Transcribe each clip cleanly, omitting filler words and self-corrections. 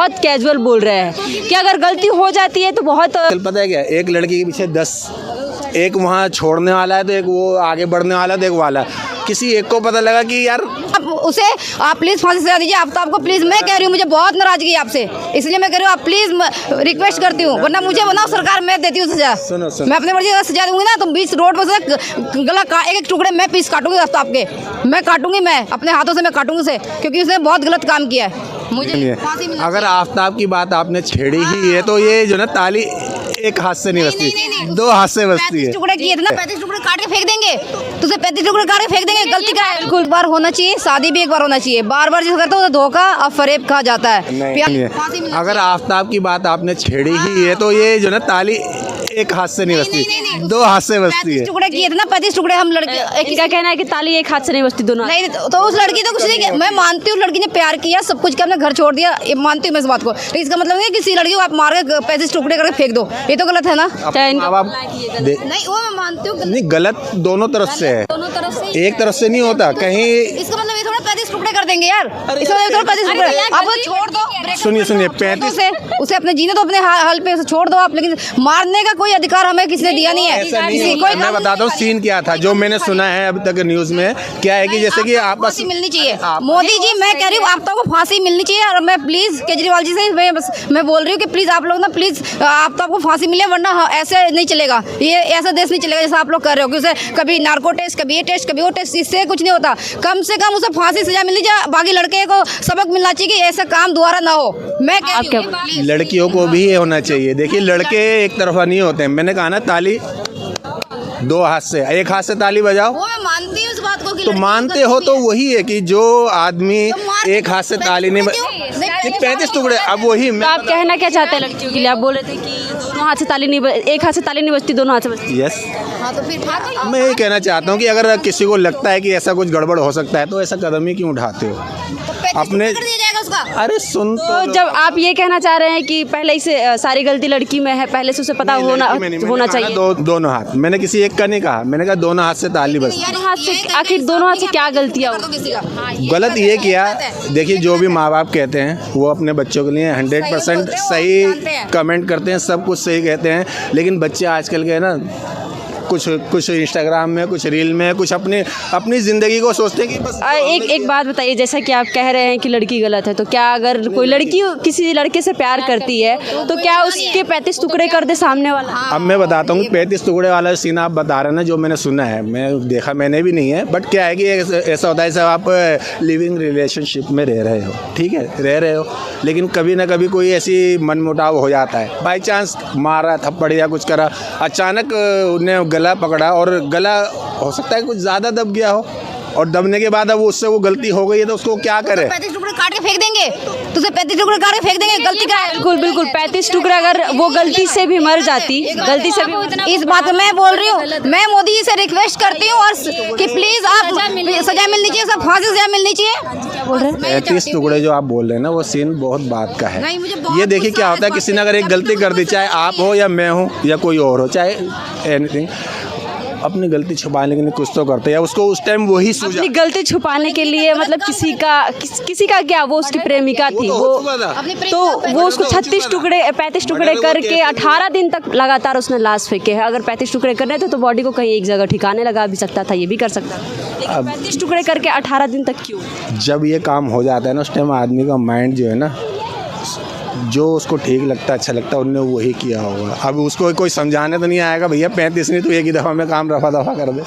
बहुत कैजुअल बोल रहे हैं कि अगर गलती हो जाती है तो बहुत पता है क्या, एक लड़की के पीछे 10, एक वहाँ छोड़ने वाला है तो एक वो आगे बढ़ने वाला है तो एक वाला, किसी एक को पता लगा कि यार उसे आप प्लीज फांसी सजा दीजिए। आप तो आपको प्लीज, मैं कह रही हूँ मुझे बहुत नाराजगी है आपसे, इसलिए मैं कह रही हूँ आप प्लीज रिक्वेस्ट करती हूँ, वरना मुझे बनाओ सरकार, मैं देती हूँ सजा। सुनो। मैं अपनी मर्जी से सजा दूंगी ना तो बीच रोड पर से गला एक एक टुकड़े मैं पीस काटूंगी आपके, मैं काटूंगी, मैं अपने हाथों से मैं काटूंगी उसे, क्योंकि उसने बहुत गलत काम किया है। मुझे फांसी मिलनी अगर आफ्ताब की बात आपने छेड़ी ही है तो ये जो ना ताली एक हाथ से नहीं बजती, 2 हाथ से बजती है। 35 टुकड़े किए थे ना, 35 टुकड़े काट के फेंक देंगे, तो उसे 35 टुकड़े काट के फेंक देंगे। गलती का है, बिल्कुल बार होना चाहिए, शादी भी एक बार होना चाहिए, बार बार जिसे करते हो धोखा और फरेब कहा जाता है। नहीं, अगर आफ्ताब की बात आपने छेड़ी ही है तो ये जो ना ताली एक हाथ से नहीं बजती, 2 हाथ से बजती है। 35 टुकड़े किए थे ना, 35 टुकड़े हम लड़के, इनका कहना है कि ताली एक हाथ से नहीं बजती, दोनों नहीं तो उस लड़की तो कुछ नहीं किया। मैं मानती हूँ लड़की ने प्यार किया, सब कुछ किया, अपने घर छोड़ दिया, ये मानती हूँ मैं इस बात को, लेकिन इसका मतलब नहीं किसी लड़की को आप मार के 35 टुकड़े करके फेंक दो, ये तो गलत है ना। माँ बाप नहीं वो मैं मानती हूँ, नहीं, गलत दोनों तरफ से है, दोनों तरफ से, एक तरफ से नहीं होता कहीं। इसका मतलब ये थोड़ा 35 टुकड़े कर देंगे यार, इसका मतलब थोड़ा 35 टुकड़े अब वो छोड़ दो। सुनिए 35 उसे अपने जीने तो अपने हाल पे छोड़ दो आप, लेकिन मारने का कोई अधिकार हमें किसी ने दिया नहीं है। ऐसा नहीं है। मैं बताता हूँ सीन क्या था, जो मैंने सुना है अभी तक न्यूज में, क्या है कि जैसे कि आपस फांसी मिलनी चाहिए। मोदी जी मैं कह रही हूँ आप तो को फांसी मिलनी चाहिए, और मैं प्लीज केजरीवाल जी से मैं बोल रही हूँ कि प्लीज आप लोग ना प्लीज आप तो आपको फांसी मिले, वरना ऐसे नहीं चलेगा, ये ऐसा देश नहीं चलेगा जैसा आप लोग कर रहे हो कि उसे कभी नार्को टेस्ट, कभी ये टेस्ट, कभी वो टेस्ट, इससे कुछ नहीं होता। कम से कम उसे फांसी सजा मिलनी चाहिए, बाकी लड़के को सबक मिलना चाहिए कि ऐसा काम दोबारा ना हो। मैं कह रही हूँ लड़कियों को भी ये होना चाहिए। देखिए लड़के एक तरफा नहीं होते हैं, मैंने कहा ना ताली 2 हाथ से, एक हाथ से ताली बजाओ, वो मैं मानती हूँ इस बात को कि तो मानते हो तो वही है कि जो आदमी एक हाथ से ताली नहीं 35 टुकड़े, अब वही तो आप कहना क्या चाहते हैं लड़कियों के लिए? आप बोल रहे थे कि दोनों हाथ से ताली नहीं, एक हाथ से ताली नहीं बजती, दोनों हाथ से बजती। यस, हाँ तो फिर मैं ये कहना चाहता हूँ कि अगर किसी को लगता है कि ऐसा कुछ गड़बड़ हो सकता है तो ऐसा कदम ही क्यों उठाते हो अपने। कर दिया जाएगा उसका। अरे सुन तो जब आप ये कहना चाह रहे हैं कि पहले ही से सारी गलती लड़की में है, पहले से उसे पता होना चाहिए। दोनों हाथ, मैंने किसी एक का नहीं कहा, मैंने कहा दोनों हाथ से ताली बजती। दोनों हाथ से, आखिर दोनों हाथ से क्या गलतियाँ गलत ये किया। देखिए जो भी माँ बाप कहते हैं वो अपने बच्चों के लिए 100% सही कमेंट करते हैं, सब कुछ सही कहते हैं, लेकिन बच्चे आजकल के ना कुछ इंस्टाग्राम में, कुछ रील में, कुछ अपनी ज़िंदगी को सोचते हैं कि बस। एक बात बताइए, जैसा कि आप कह रहे हैं कि लड़की गलत है, तो क्या अगर कोई लड़की किसी लड़के से प्यार करती है तो क्या उसके 35 टुकड़े कर दे सामने वाला? अब मैं बताता हूँ 35 टुकड़े वाला सीन आप बता रहे हैं ना, जो मैंने सुना है, मैं देखा मैंने भी नहीं है, बट क्या है कि ऐसा होता है जैसे आप लिविंग रिलेशनशिप में रह रहे हो, ठीक है, रह रहे हो, लेकिन कभी ना कभी कोई ऐसी मनमुटाव हो जाता है, बाई चांस मारा थप्पड़ या कुछ करा, अचानक उन्हें गला पकड़ा और गला हो सकता है कुछ ज़्यादा दब गया हो, और दबने के बाद अब उससे वो गलती हो गई है तो उसको क्या करे? 35 टुकड़े काट के फेंक देंगे, तो उसे 35 टुकड़े काट के फेंक देंगे। गलती का है, बिल्कुल 35 टुकड़े अगर वो गलती से भी मर जाती, गलती से भी, इस बात में मैं बोल रही हूँ, मैं मोदी जी से रिक्वेस्ट करती हूँ और कि प्लीज आप सजा मिलनी चाहिए, सब फांसी सजा मिलनी चाहिए। बोल रहे हैं 35 टुकड़े जो आप बोल रहे हैं ना, वो सीन बहुत बात का है। नहीं, मुझे बहुत ये देखिए क्या होता है, किसी ने अगर एक गलती कर दी, चाहे आप हो या मैं हूँ या कोई और हो, चाहे एनीथिंग, अपनी गलती छुपाने के लिए कुछ तो करते हैं, उसको उस टाइम वही सूझा। अपनी गलती छुपाने के लिए, मतलब किसी का क्या, वो उसकी प्रेमिका थी, तो वो उसको 35 टुकड़े करके 18 दिन तक लगातार उसने लाश फेंके है। अगर 35 टुकड़े करने थे तो बॉडी को कहीं एक जगह ठिकाने लगा भी सकता था, ये भी कर सकता था, लेकिन 35 टुकड़े करके 18 दिन तक क्यों? जब ये काम हो जाता है ना, उस टाइम आदमी का माइंड जो है ना, जो उसको ठीक लगता है, अच्छा लगता है, उन्होंने वही किया होगा। अब उसको कोई समझाने तो नहीं आएगा भैया 35 नहीं, तो एक ही दफ़ा में काम रफा दफा कर दे।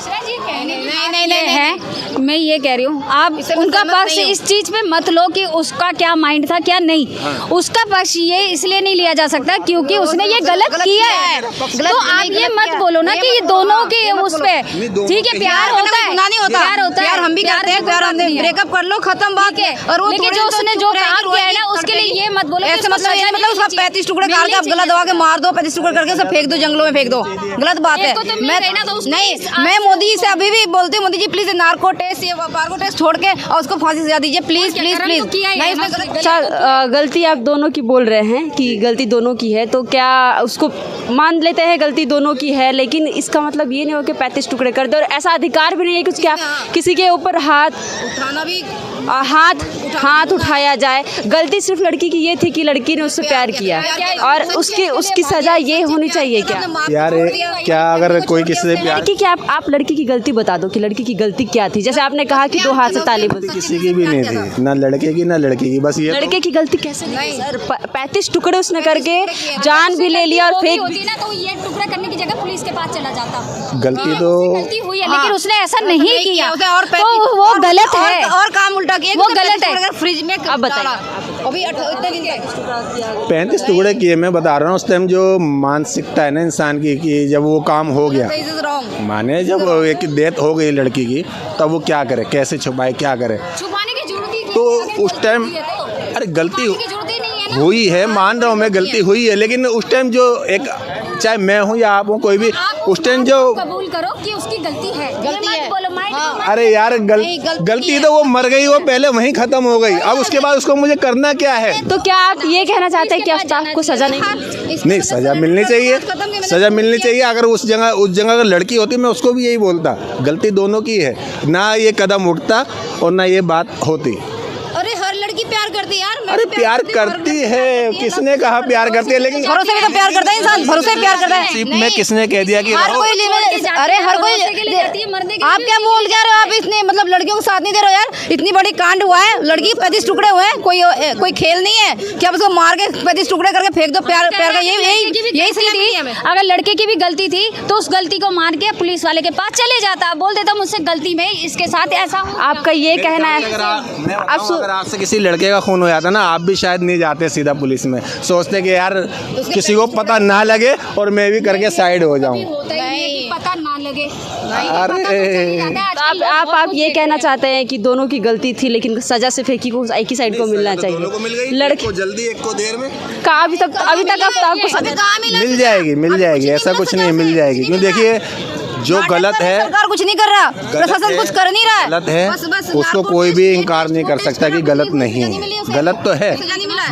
नहीं है, मैं ये कह रही हूँ आप उनका पक्ष इस चीज़ पे मत लो कि उसका क्या माइंड था क्या नहीं। उसका पक्ष ये इसलिए नहीं लिया जा सकता क्योंकि उसने ये गलत किया है, तो आप ये मत बोलो ना कि ये दोनों के उस पे, ठीक है, प्यार होता है, नहीं होता, प्यार होता है, प्यार हम भी करते हैं, प्यार ब्रेकअप कर लो, खत्म बात है। और वो लेकिन जो उसने जो काम किया है ना, उसके लिए ये मत बोलो ऐसे मतलब उसका 35 टुकड़े करके आप गला दबा के मार दो, 35 टुकड़े करके सब फेंक दो, जंगलों में फेंक दो, गलत बात है। मैं मोदी जी से अभी भी बोलती हूँ, Modi ji please narco test, ये वार्गो टेस्ट छोड़ के और उसको फांसी सजा दीजिए, प्लीज प्लीज प्लीज। नहीं, अच्छा, गलती आप दोनों की बोल रहे हैं कि गलती दोनों की है, तो क्या उसको मान लेते हैं गलती दोनों की है, लेकिन इसका मतलब ये नहीं हो कि 35 टुकड़े कर दो, और ऐसा अधिकार भी नहीं है कुछ क्या किसी के ऊपर हाथ उठाना भी हाथ उठाया जाए। गलती सिर्फ लड़की की ये थी कि लड़की ने उससे प्यार किया और उसकी सज़ा ये होनी चाहिए क्या? यार क्या अगर कोई किसी से प्यार, लड़की की आप लड़की की गलती बता दो कि लड़की की गलती क्या थी। जैसे आपने कहा कि 2 हाथ से ताली बजी, किसी की भी नहीं थी, ना लड़के की ना लड़की की, बस ये लड़के की गलती कैसे नहीं सर? 35 टुकड़े उसने करके जान भी ले लिया और फेंक होती ना तो ये टुकड़ा करने की जगह पुलिस के पास चला जाता। गलती तो गलती हुई है लेकिन उसने ऐसा नहीं किया और तो वो गलत है और काम उल्टा किया, वो गलत है। फ्रिज में अब बताइए। अभी 35 टुकड़े किए। मैं बता रहा हूँ उस टाइम जो मानसिकता है ना इंसान की कि जब वो काम हो गया, माने जब एक डेथ हो गई लड़की की, तब वो क्या करे, कैसे छुपाए, क्या करे? छुपाने की जरूरत ही तो उस टाइम अरे गलती हुई है, मान रहा हूँ मैं, गलती हुई है, लेकिन उस टाइम जो एक, चाहे मैं हूँ या आप हो, कोई भी, उस टाइम जो कबूल करो कि उसकी गलती है, अरे यार गलती तो वो मर गई, वो पहले वहीं खत्म हो गई, अब उसके बाद उसको मुझे करना क्या है? तो क्या आप ये कहना चाहते हैं कि आफ्ताब को सज़ा नहीं सज़ा मिलनी चाहिए, सज़ा मिलनी चाहिए। अगर उस जगह अगर लड़की होती, मैं उसको भी यही बोलता, गलती दोनों की है, ना ये कदम उठता और ना ये बात होती। अरे हर लड़की प्यार करती है यार। अरे प्यार करती है, किसने कहा प्यार करती है? लेकिन भरोसे में तो प्यार करता है इंसान, भरोसे में प्यार करता है। सिर्फ में किसने कह दिया कि हर कोई अरे हर कोई, आप क्या बोल कह रहे हो? आप इतने मतलब लड़कियों को साथ नहीं दे रहे हो यार। इतनी बड़ी कांड हुआ है, लड़की 35 टुकड़े हुए हैं, कोई खेल नहीं है कि आप उसको मार के 35 टुकड़े करके फेंक दो। प्यार का यही सही थी। अगर लड़के की भी गलती थी तो उस गलती को मान के पुलिस वाले के पास चले जाता, बोल देता मुझसे गलती में इसके साथ ऐसा हुआ। आपका ये कहना है? अगर आपसे किसी लड़के का खून हो जाता ना, आप भी शायद नहीं जाते सीधा पुलिस में, सोचते कि यार किसी को पता ना लगे और मैं भी करके साइड हो जाऊं। पता ना लगे। अरे तो आप ये कहना चाहते हैं कि दोनों की गलती थी, लेकिन सजा सिर्फ एक ही साइड को मिलना चाहिए। लड़की जल्दी, एक को देर में कहा अभी तक आफ्ताब को सजा मिल जाएगी, ऐसा कुछ नहीं, मिल जाएगी। क्यों? देखिए जो गलत है, सरकार कुछ नहीं कर रहा, प्रशासन कुछ कर नहीं रहा है, गलत है, उसको कोई भी इनकार नहीं कर सकता कि गलत नहीं है, गलत तो है,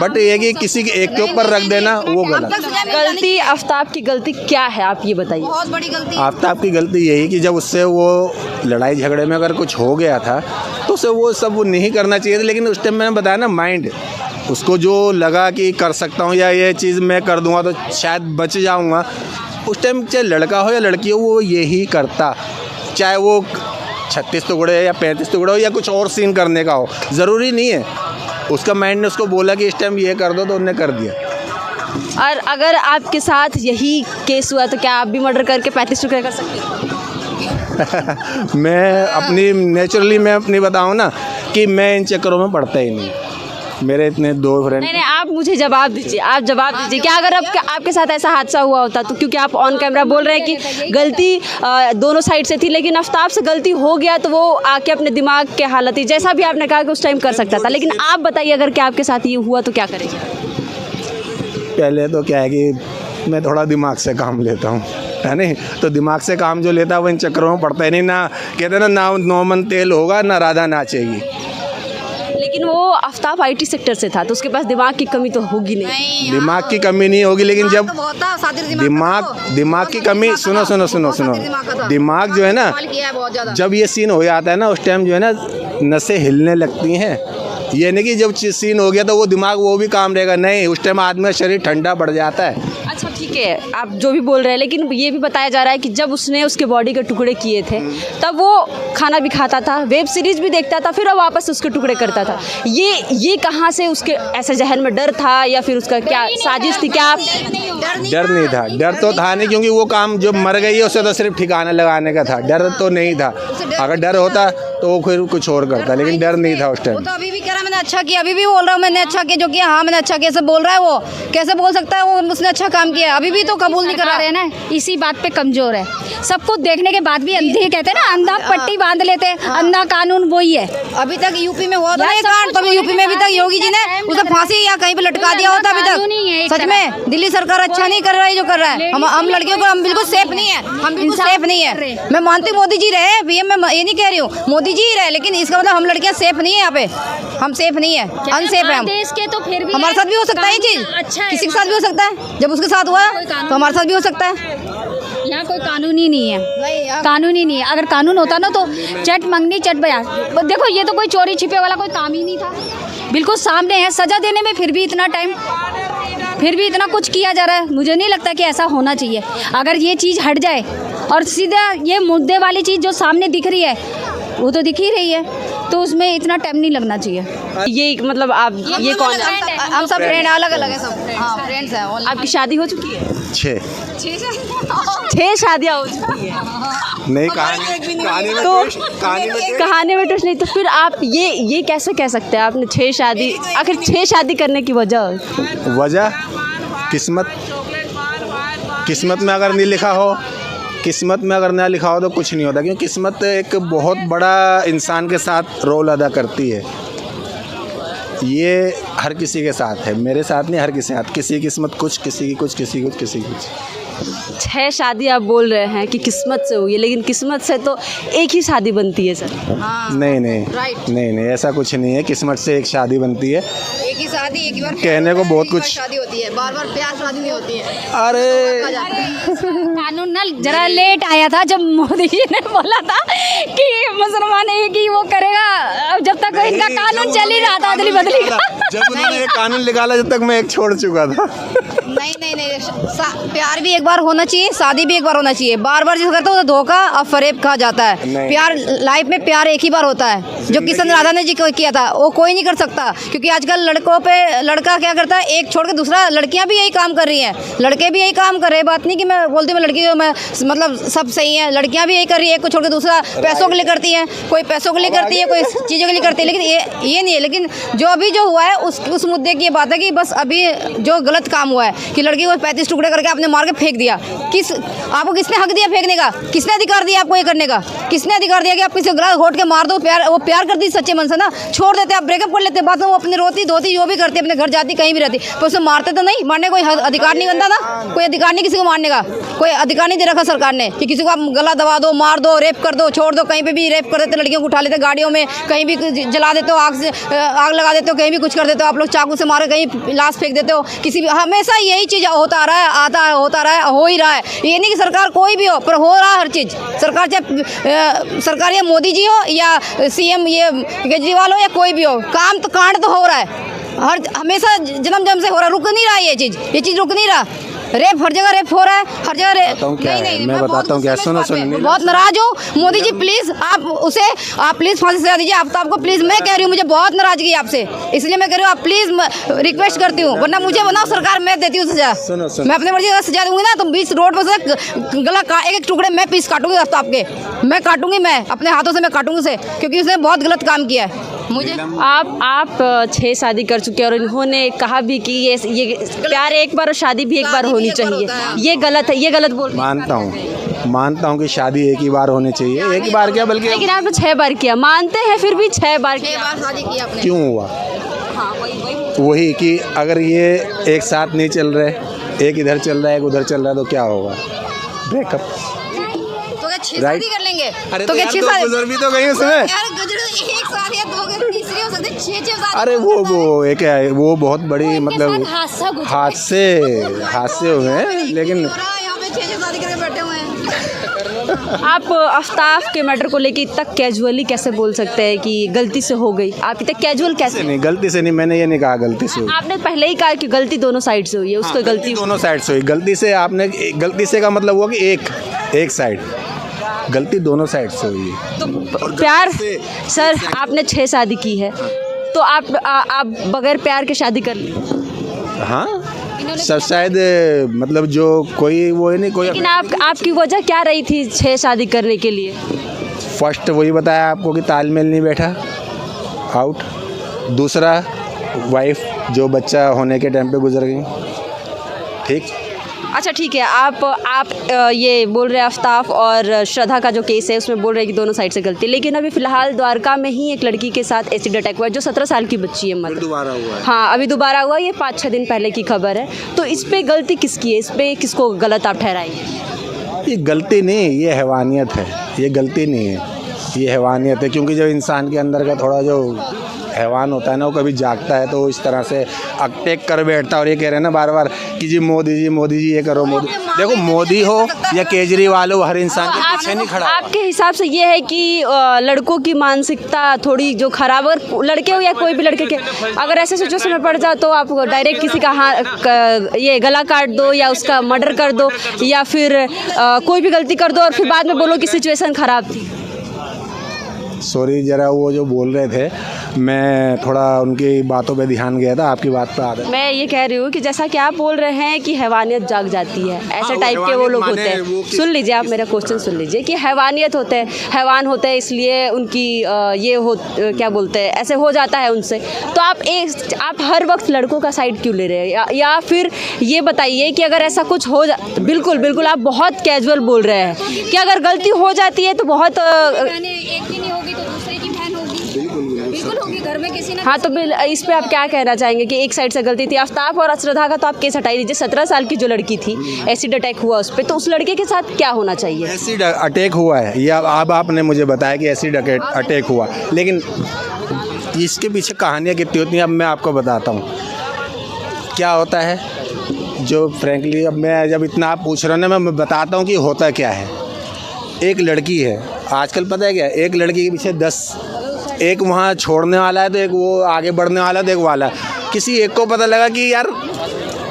बट ये कि किसी के एक के ऊपर रख देना वो गलत। गलती आफ्ताब की गलती क्या है, आप ये बताइए। बहुत बड़ी गलती। आफ्ताब की गलती यही कि जब उससे वो लड़ाई झगड़े में अगर कुछ हो गया था तो उसे वो सब वो नहीं करना चाहिए था। लेकिन उस टाइम मैंने बताया ना, माइंड उसको जो लगा कि कर सकता हूँ या ये चीज़ मैं कर दूँगा तो शायद बच जाऊँगा, उस टाइम चाहे लड़का हो या लड़की हो वो यही करता, चाहे वो 36 टुकड़े या 35 टुकड़े हो या कुछ और सीन करने का हो, ज़रूरी नहीं है। उसका माइंड ने उसको बोला कि इस टाइम ये कर दो तो उन्होंने कर दिया। और अगर आपके साथ यही केस हुआ तो क्या आप भी मर्डर करके 35 टुकड़े कर सकते हैं? मैं अपनी बताऊँ ना कि मैं इन चक्करों में पड़ता ही नहीं। मेरे इतने 2 फ्रेंड। नहीं, आप मुझे जवाब दीजिए, आप जवाब दीजिए। क्या अगर आपके साथ ऐसा हादसा हुआ होता तो, क्योंकि आप ऑन कैमरा बोल रहे हैं कि गलती दोनों साइड से थी, लेकिन आफ्ताब से गलती हो गया तो वो आके अपने दिमाग के हालत ही, जैसा भी आपने कहा कि उस टाइम कर सकता था, लेकिन आप बताइए अगर क्या आपके साथ ये हुआ तो क्या करेंगे? पहले तो क्या है कि मैं थोड़ा दिमाग से काम लेता हूँ, है नहीं, तो दिमाग से काम जो लेता है वो इन चक्करों में पड़ता है नहीं। ना कहते ना नौमन तेल होगा ना राधा नाचेगी। लेकिन वो आफ्ताब IT सेक्टर से था तो उसके पास दिमाग की कमी तो होगी नहीं। दिमाग की कमी नहीं होगी, लेकिन जब दिमाग की कमी, सुनो, दिमाग जो है ना, जब ये सीन हो जाता है ना उस टाइम जो है ना नसें हिलने लगती हैं। ये नहीं कि जब सीन हो गया तो वो दिमाग वो भी काम रहेगा, नहीं, उस टाइम आदमी का शरीर ठंडा पड़ जाता है। अच्छा ठीक है, आप जो भी बोल रहे हैं, लेकिन ये भी बताया जा रहा है कि जब उसने उसके बॉडी के टुकड़े किए थे तब वो खाना भी खाता था, वेब सीरीज भी देखता था, फिर वो वापस उसके टुकड़े करता था। ये कहाँ से उसके ऐसे जहन में डर था या फिर उसका क्या साजिश थी? क्या डर नहीं था? डर तो था नहीं, क्योंकि वो काम जो मर गई है उसे तो सिर्फ ठिकाना लगाने का था, डर तो नहीं था। अगर डर होता तो वो फिर कुछ और करता, लेकिन डर नहीं था उस टाइम। तो अभी भी कह रहा मैंने अच्छा किया, अभी भी बोल रहा हूँ मैंने अच्छा किया, जो किया हाँ मैंने अच्छा किया, सब बोल रहा है। वो कैसे बोल सकता है वो उसने अच्छा काम किया? अभी भी तो कबूल नहीं कर रहा है ना, इसी बात पे कमजोर है। सब कुछ देखने के बाद भी अंधे कहते हैं ना, अंधा पट्टी बांध लेते हैं, अंधा कानून वही है। अभी तक यूपी में हुआ था ये कांड, तो यूपी में अभी तक योगी जी ने उसे फांसी या कहीं पे लटका दिया होता अभी तक। सच में दिल्ली सरकार अच्छा नहीं कर रहा है जो कर रहा है। हम लड़कियों को हम बिल्कुल सेफ नहीं है, हम बिल्कुल सेफ नहीं है। मैं मानती हूँ मोदी जी रहे, PM मैं ये नहीं कह रही हूँ, मोदी जी ही रहे, लेकिन इसका मतलब हम लड़कियाँ सेफ नहीं है। यहाँ पे हम सेफ नहीं है, अनसेफ है हम। देश के तो फिर भी हमारे साथ भी हो सकता है ये चीज, अच्छा है, किसी के साथ भी हो सकता है। जब उसके साथ हुआ तो हमारे साथ भी हो सकता है। कोई कानून ही नहीं है, नहीं कानून ही नहीं है। अगर कानून होता ना तो चट मंगनी चट बया। देखो ये तो कोई चोरी छिपे वाला कोई काम ही नहीं था, बिल्कुल सामने है। सजा देने में फिर भी इतना टाइम, फिर भी इतना कुछ किया जा रहा है। मुझे नहीं लगता कि ऐसा होना चाहिए। अगर ये चीज़ हट जाए और सीधा ये मुद्दे वाली चीज़ जो सामने दिख रही है वो तो दिख ही रही है, तो उसमें इतना टाइम नहीं लगना चाहिए। ये मतलब आप ये कौन है? हम सब फ्रेंड अलग अलग है, सब हाँ फ्रेंड्स हैं। आपकी शादी हो चुकी है? 6 6 शादियाँ हो चुकी है। नहीं, कहानी में तो कहानी में कहानी में ट्विस्ट नहीं, तो फिर आप ये कैसे कह सकते हैं आपने 6 शादी, आखिर 6 शादी करने की वजह? किस्मत में अगर नहीं लिखा हो, किस्मत में अगर ना लिखा हो तो कुछ नहीं होता, क्योंकि किस्मत एक बहुत बड़ा इंसान के साथ रोल अदा करती है। ये हर किसी के साथ है, मेरे साथ नहीं, हर किसी के साथ। किसी की किस्मत कुछ, किसी की कुछ, किसी की कुछ, किसी की कुछ। 6 शादी आप बोल रहे हैं कि किस्मत से हुई है, लेकिन किस्मत से तो एक ही शादी बनती है सर। नहीं नहीं, ऐसा कुछ नहीं है। किस्मत से एक शादी बनती है, एक ही शादी, एक ही बार कहने को बहुत कुछ। शादी होती है, बार बार प्यार शादी नहीं होती है। अरे कानून ना जरा लेट आया था, जब मोदी जी ने बोला था कि मुसलमान एक ही वो करेगा। अब जब तक इनका कानून चल ही रहा था अदली बदली का, जब उन्होंने ये कानून निकाला, जब तक मैं एक छोड़ चुका था। नहीं, प्यार भी एक बार होना चाहिए, शादी भी एक बार होना चाहिए। बार बार जिस करते हो तो धोखा और फरेब कहा जाता है। प्यार लाइफ में प्यार एक ही बार होता है, जो किशन राधा ने जी को किया था वो कोई नहीं कर सकता। क्योंकि आजकल लड़कों पे लड़का क्या करता है, एक छोड़ के दूसरा, लड़कियां भी यही काम कर रही हैं, लड़के भी यही काम कर रहे हैं। बात नहीं कि मैं बोलती हूँ लड़की मैं मतलब सब सही है, लड़कियां भी यही कर रही है। एक को छोड़ के दूसरा पैसों के लिए करती है, कोई पैसों के लिए करती है, कोई चीज़ों के लिए करती है। लेकिन ये नहीं है। लेकिन जो अभी जो हुआ है उस मुद्दे की ये बात है कि बस अभी जो गलत काम हुआ है कि लड़की को 35 टुकड़े करके आपने मार के फेंक दिया। आपको किसने हक दिया फेंकने का? किसने अधिकार दिया आपको ये करने का? किसने अधिकार दिया कि आप किसी गला घोट के मार दो? वो प्यार करती सच्चे मन से ना, छोड़ देते, आप ब्रेकअप कर लेते, बात में वो अपने रोती धोती जो भी करती, अपने घर जाती, कहीं भी रहती, पर उसे मारते तो नहीं। मारने कोई अधिकार नहीं बनता ना, कोई अधिकार नहीं किसी को मारने का, कोई अधिकार नहीं दे रखा सरकार ने कि किसी को आप गला दबा दो, मार दो, रेप कर दो, छोड़ दो। कहीं पे भी रेप कर देते, लड़कियों को उठा लेते गाड़ियों में, कहीं भी जला देते हो, आग लगा देते हो, कहीं भी कुछ कर देते हो, आप लोग चाकू से मार कहीं लाश फेंक देते हो। किसी भी हमेशा यही चीज़ होता आ रहा है, होता रहा है, हो ही रहा है। ये नहीं कि सरकार कोई भी हो, पर हो रहा है हर चीज़। सरकार चाहे सरकार ये मोदी जी हो या सीएम ये केजरीवाल हो या कोई भी हो, काम तो कांड तो हो रहा है, हर हमेशा जन्म से हो रहा है। रुक नहीं रहा ये चीज़ रुक नहीं रहा। रेप हर जगह रेप हो रहा है, हर जगह नहीं, मैं बताता हूँ क्या, सुनो बहुत नाराज हूँ। मोदी जी प्लीज़ आप प्लीज़ फांसी सजा दीजिए। आप तो आपको प्लीज़ मैं कह रही हूँ, मुझे बहुत नाराजगी है आपसे, इसलिए मैं कह रही हूँ आप प्लीज़ रिक्वेस्ट करती हूँ, वरना मुझे बनाओ सरकार, मैं देती हूँ सजा। मैं अपनी मर्जी का सजा दूंगी ना, तो बीच रोड पर से गला एक टुकड़े मैं पीस काटूंगी आपके, मैं काटूंगी, मैं अपने हाथों से मैं काटूंगी उसे, क्योंकि उसने बहुत गलत काम किया है। मुझे आप 6 शादी कर चुके हैं और इन्होंने कहा भी कि ये प्यार एक बार और शादी भी एक बार होनी चाहिए, ये गलत है, ये गलत बोल। मानता हूँ कि शादी एक ही बार होनी चाहिए, एक ही बार क्या बल्कि, लेकिन आपने 6 बार किया, मानते हैं, फिर भी 6 बार शादी की आपने। क्यों हुआ? वही कि अगर ये एक साथ नहीं चल रहे, एक इधर चल रहा है, एक उधर चल रहा है, तो क्या होगा? ब्रेकअप। तो क्या 6 शादी कर लेंगे? अरे तो क्या 6 शादी भी तो गई उसमें? एक साथ या 2 तीसरी हो सकती है, 6 शादी। अरे वो एक है, वो बहुत बड़ी मतलब हादसे हुए हैं, लेकिन यहाँ पे 6 शादी करके बैठे हुए हैं। आप आफ्ताब के मैटर को लेके इतना कैजुअली कैसे बोल सकते हैं कि गलती से हो गई? आप इतना कैजुअल कैसे? नहीं, गलती से नहीं, मैंने ये नहीं कहा गलती से हुई। आपने पहले ही कहा कि गलती दोनों साइड से हुई है, उसको गलती दोनों साइड से हुई। गलती से आपने, गलती से का मतलब हुआ कि एक साइड, गलती दोनों साइड से हुई है। तो प्यार सर, आपने 6 शादी की है, तो आप बगैर प्यार के शादी कर ली? हाँ, सब शायद मतलब जो कोई वो नहीं कोई। लेकिन आपकी वजह क्या रही थी 6 शादी करने के लिए? फर्स्ट वही बताया आपको कि तालमेल नहीं बैठा, आउट। दूसरा वाइफ जो बच्चा होने के टाइम पे गुजर गई, ठीक। अच्छा ठीक है, आप ये बोल रहे हैं आफ्ताब और श्रद्धा का जो केस है उसमें बोल रहे हैं कि दोनों साइड से गलती, लेकिन अभी फिलहाल द्वारका में ही एक लड़की के साथ एसिड अटैक हुआ है जो 17 साल की बच्ची है, मतलब दोबारा हुआ है। हाँ, अभी दोबारा हुआ, ये 5-6 दिन पहले की खबर है। तो इस पे गलती किसकी है? इस पे किसको गलत आप ठहराएंगे? ये गलती नहीं, ये हैवानियत है, ये गलती नहीं है, ये हैवानियत है। क्योंकि जो इंसान के अंदर का थोड़ा जो हैवान होता है ना, वो कभी जागता है तो इस तरह से अटैक कर बैठता है। और ये कह रहे हैं ना बार बार कि जी मोदी जी ये करो, मोदी। देखो मोदी हो या केजरीवाल हो, हर इंसान के पीछे नहीं खड़ा। आपके हिसाब से ये है कि लड़कों की मानसिकता थोड़ी जो खराब, और लड़के हो या कोई भी लड़के के अगर ऐसे सिचुएशन में पड़ जाओ तो आप डायरेक्ट किसी का ये गला काट दो या उसका मर्डर कर दो या फिर कोई भी गलती कर दो और फिर बाद में बोलो कि सिचुएशन खराब थी। सॉरी, ज़रा वो जो बोल रहे थे मैं थोड़ा उनकी बातों पे ध्यान गया था, आपकी बात पे आ गया। मैं ये कह रही हूँ कि जैसा कि आप बोल रहे हैं कि हैवानियत जाग जाती है, ऐसे टाइप के वो लोग होते हैं। सुन लीजिए, आप मेरा क्वेश्चन सुन लीजिए कि हैवानियत होते हैं, हैवान होते हैं, इसलिए उनकी क्या बोलते हैं, ऐसे हो जाता है उनसे। तो आप हर वक्त लड़कों का साइड क्यों ले रहे हैं? या फिर ये बताइए कि अगर ऐसा कुछ हो बिल्कुल आप बहुत कैजुअल बोल रहे हैं कि अगर गलती हो जाती है तो बहुत एक की नहीं होगी तो दूसरे की बहन होगी, बिल्कुल होगी, घर में किसी ने। हाँ, तो इस पे आप क्या कहना चाहेंगे कि एक साइड से गलती थी? आफ्ताब और अश्रद्धा का तो आप केस हटा लीजिए। 17 साल की जो लड़की थी, एसिड अटैक हुआ उस पर, तो उस लड़के के साथ क्या होना चाहिए? एसिड अटैक हुआ है या अब आपने मुझे बताया कि एसिड अटैक हुआ, लेकिन इसके पीछे कहानियाँ कितनी होती हैं अब मैं आपको बताता हूँ क्या होता है। जो फ्रैंकली अब मैं जब इतना आप पूछ रहे हो ना, मैं बताता हूँ कि होता क्या है। एक लड़की है, आजकल पता है क्या, एक लड़की के पीछे 10, एक वहाँ छोड़ने वाला है तो एक वो आगे बढ़ने वाला है तो एक वाला। किसी एक को पता लगा कि यार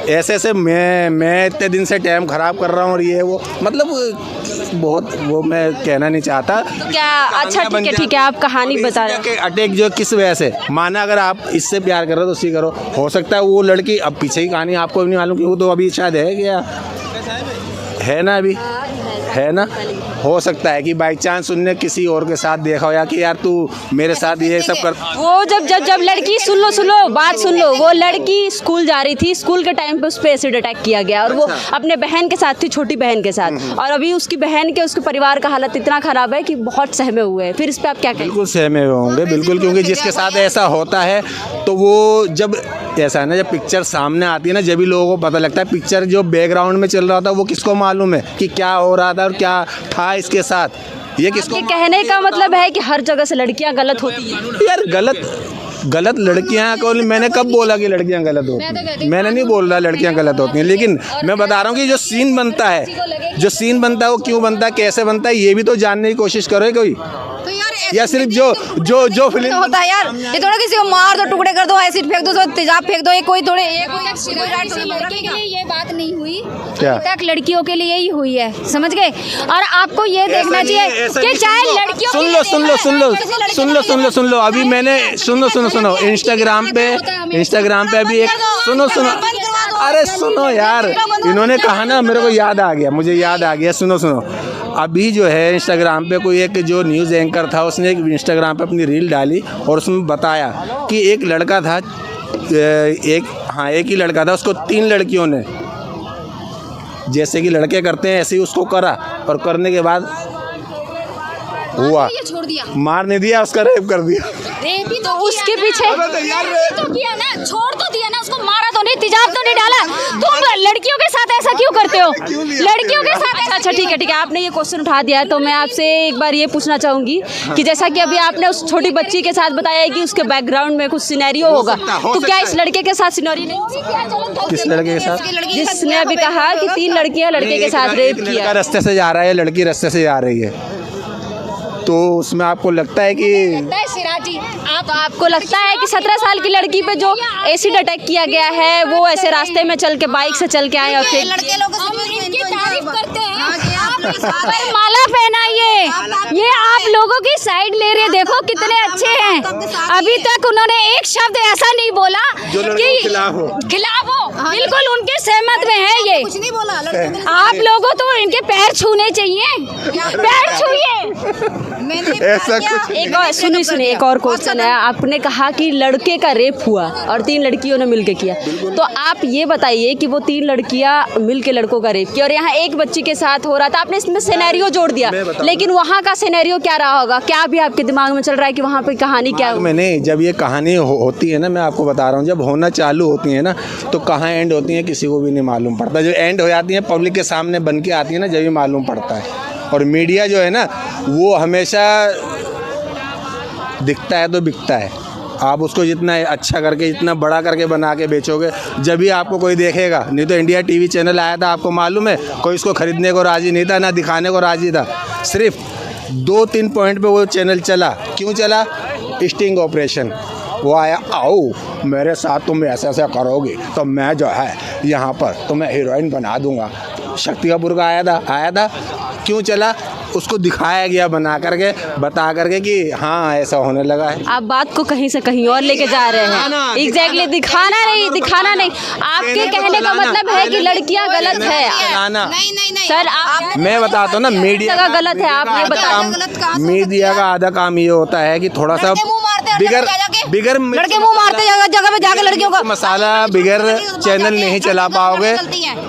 ऐसे मैं इतने दिन से टाइम ख़राब कर रहा हूँ और ये वो, मतलब बहुत वो मैं कहना नहीं चाहता। तो क्या अच्छा ठीक है आप कहानी बता रहे हैं। अटैक जो किस वजह से, माना अगर आप इससे प्यार कर रहे हो तो उसी करो। हो सकता है वो लड़की, अब पीछे की कहानी आपको भी नहीं मालूम कि वो तो अभी शायद है क्या है ना, अभी है ना, हो सकता है कि बाई चांस उनने किसी और के साथ देखा हो या कि यार तू मेरे साथ ये सब कर। वो जब लड़की सुन लो बात सुन लो, वो लड़की स्कूल जा रही थी, स्कूल के टाइम पे उस पर एसिड अटैक किया गया और वो अपने बहन के साथ थी, छोटी बहन के साथ, और अभी उसकी बहन के उसके परिवार का हालत इतना ख़राब है कि बहुत सहमे हुए हैं। फिर इस पर आप क्या कहेंगे? बिल्कुल सहमे हुए होंगे, बिल्कुल, क्योंकि जिसके साथ ऐसा होता है तो वो जब ऐसा है ना, जब पिक्चर सामने आती है ना, जब भी लोगों को पता लगता है। पिक्चर जो बैकग्राउंड में चल रहा था वो किसको मालूम है कि क्या हो रहा था और क्या था इसके साथ, ये किसको? कहने का मतलब है कि हर जगह से लड़कियां गलत होती हैं। यार गलत लड़कियां को मैंने कब बोला कि लड़कियां गलत होती हैं? मैंने नहीं बोल रहा लड़कियां गलत होती हैं, लेकिन मैं बता रहा हूँ कि जो सीन बनता है वो क्यों बनता है, कैसे बनता है, ये भी तो जानने की कोशिश करो कोई। या सिर्फ जो फिल्म होता है यार, ये थोड़ा किसी को मार दो, टुकड़े कर दो, एसिड फेंक दो, तेजाब फेंक दो, ये कोई थोड़े लड़के के लिए ये बात नहीं हुई, क्या अभी तक लड़कियों के लिए ही हुई है, समझ गए? और आपको ये देखना चाहिए कि चाहे लड़कियों सुन लो अभी मैंने सुनो इंस्टाग्राम पे अभी एक सुनो अरे सुनो यार, इन्होंने कहा ना, मेरे को याद आ गया, सुनो अभी जो है इंस्टाग्राम पे कोई एक जो न्यूज़ एंकर था, उसने एक इंस्टाग्राम पे अपनी रील डाली और उसमें बताया कि एक लड़का था, एक ही लड़का था, उसको 3 लड़कियों ने जैसे कि लड़के करते हैं ऐसे ही उसको करा, और करने के बाद हुआ, छोड़ दिया, मार नहीं दिया, उसका रेप कर दिया। रेप ही तो उसके पीछे तो किया ना, छोड़ तो दिया ना, उसको मारा तो नहीं, तेजाब तो नहीं डाला। तुम लड़कियों के साथ ऐसा क्यों करते हो? लड़कियों के साथ अच्छा ठीक है, आपने ये क्वेश्चन उठा दिया है तो मैं आपसे एक बार ये पूछना चाहूंगी कि जैसा कि अभी आपने उस छोटी बच्ची के साथ बताया है कि उसके बैकग्राउंड में कुछ सिनेरियो होगा, तो क्या इस लड़के के साथ सिनेरियो नहीं? किस लड़के के साथ? जिसने अभी कहा कि 3 लड़कियां लड़के के साथ रेप किया, रास्ते से जा रहा है, लड़की रास्ते से जा रही है, तो उसमें आपको लगता है कि आपको लगता है कि 17 साल की लड़की पे जो एसिड अटैक किया गया है वो ऐसे रास्ते में चल के बाइक से चल के आए और फिर लड़के लोग तारीफ करते हैं, माला पहनाइए, ये आप लोगों की साइड ले रहे, देखो कितने अच्छे हैं। अभी तक उन्होंने एक शब्द ऐसा नहीं बोला कि खिलाफ हो, बिल्कुल उनके सहमत में है ये। कुछ नहीं बोला, आप लोगों तो इनके पैर छूने चाहिए, पैर छूइए। ऐसा कुछ एक और सुनिए एक और क्वेश्चन है। आपने कहा कि लड़के का रेप हुआ और 3 लड़कियों ने मिलके किया, तो आप ये बताइए कि वो 3 लड़कियां मिलके लड़कों का रेप किया और यहाँ एक बच्ची के साथ हो रहा था, आपने इसमें सिनेरियो जोड़ दिया, लेकिन वहाँ का सिनेरियो क्या रहा होगा? क्या भी आपके दिमाग में चल रहा है कि वहाँ पे कहानी क्या है? मैंने जब ये कहानी होती है ना, मैं आपको बता रहा हूँ, जब होना चालू होती है ना तो कहाँ एंड होती है किसी को भी नहीं मालूम पड़ता। जब एंड हो जाती है पब्लिक के सामने बन के आती है ना, जब भी मालूम पड़ता है। और मीडिया जो है ना वो हमेशा दिखता है तो बिकता है, आप उसको जितना अच्छा करके, जितना बड़ा करके बना के बेचोगे, जब भी आपको कोई देखेगा। नहीं तो इंडिया टीवी चैनल आया था, आपको मालूम है, कोई इसको ख़रीदने को राज़ी नहीं था, ना दिखाने को राज़ी था। सिर्फ 2-3 पॉइंट पे वो चैनल चला। क्यों चला? Sting operation. वो आया, आओ मेरे साथ तुम ऐसा ऐसा करोगे तो मैं जो है यहाँ पर तुम्हें हीरोइन बना दूंगा। शक्ति कपूर का आया था। क्यों चला? उसको दिखाया गया बना करके, बता करके कि हाँ ऐसा होने लगा है। आप बात को कहीं से कहीं और लेके जा रहे हैं। एग्जैक्टली दिखाना नहीं। आपके कहने का मतलब है कि लड़कियां गलत है। नहीं सर आप मैं बताता हूँ ना, मीडिया जगह गलत है, आप ये बताएं। मीडिया का आधा काम ये होता है कि थोड़ा सा बिगर लड़के मुंह मारते जगह पे जाके लड़कियों का मसाला बिगर चैनल नहीं चला पाओगे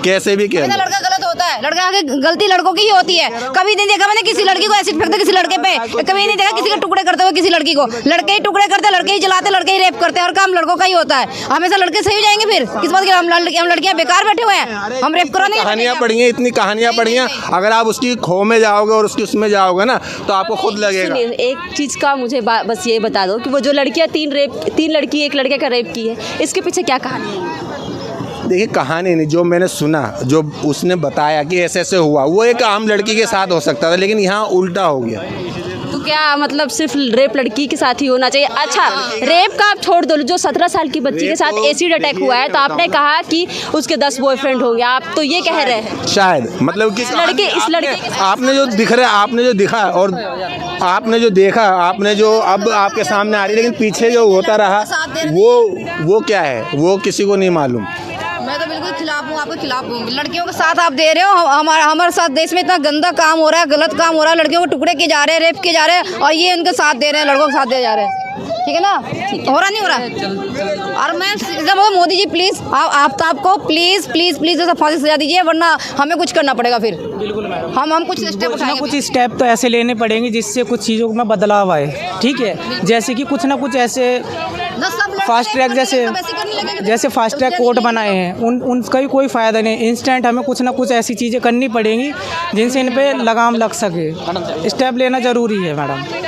कैसे भी क्या। लड़का गलत होता है, लड़का आगे गलती लड़कों की ही होती है। कभी नहीं देखा मैंने किसी लड़की को एसिड फेंकते किसी लड़के पे, कभी नहीं देखा किसी के टुकड़े करते हुए किसी लड़की को। लड़के ही टुकड़े करते, लड़के ही जलाते, लड़के ही रेप करते हैं, और काम लड़कों का ही होता है। हमेशा लड़के सही हो जाएंगे फिर? किस बात की हम लड़कियां बेकार बैठे हुए हैं? हम रेप कराने कहानियाँ पढ़ी हैं, इतनी कहानियाँ पढ़ी हैं। अगर आप उसकी खो में जाओगे और उसकी उसमें जाओगे ना तो आपको खुद लगेगा। सुनिए, एक चीज़ का मुझे बस ये बता दो कि वो जो लड़कियां 3 लड़की 1 लड़के का रेप की है, इसके पीछे क्या कहानी है? देखिए कहानी नहीं, जो मैंने सुना, जो उसने बताया कि ऐसे ऐसे हुआ, वो एक आम लड़की के साथ हो सकता था, लेकिन यहाँ उल्टा हो गया। तो क्या मतलब सिर्फ रेप लड़की के साथ ही होना चाहिए? अच्छा, रेप का आप छोड़ दो, जो 17 साल की बच्ची के साथ एसिड अटैक हुआ है, तो आपने कहा कि उसके 10 बॉयफ्रेंड होंगे, आप तो ये कह रहे हैं शायद, मतलब कि इस लड़के आपने जो दिख रहा है, आपने जो दिखा और आपने जो देखा, आपने जो अब आपके सामने आ रही, लेकिन पीछे जो होता रहा वो क्या है, वो किसी को नहीं मालूम। मैं तो बिल्कुल खिलाफ हूँ, आपके खिलाफ हूँ। लड़कियों के साथ आप दे रहे हो, हमारे साथ देश में इतना गंदा काम हो रहा है, गलत काम हो रहा है, लड़कियों को टुकड़े किए जा रहे हैं, रेप किए जा रहे हैं, और ये उनके साथ दे रहे हैं, लड़कों के साथ दे जा रहे हैं। ठीक है ना? हो रहा नहीं हो रहा? और मैं मोदी जी प्लीज़ आपको प्लीज़ ऐसा फांसी सजा दीजिए, वरना हमें कुछ करना पड़ेगा फिर। बिल्कुल मैडम, हम कुछ स्टेप उठाएंगे। कुछ स्टेप तो ऐसे लेने पड़ेंगे जिससे कुछ चीज़ों में बदलाव आए। ठीक है, जैसे कि कुछ ना कुछ ऐसे फास्ट ट्रैक जैसे फास्ट ट्रैक कोर्ट बनाए हैं, उनका भी कोई फ़ायदा नहीं। इंस्टेंट हमें कुछ ना कुछ ऐसी चीज़ें करनी पड़ेंगी जिनसे इन पे लगाम लग सके। स्टेप लेना ज़रूरी है मैडम।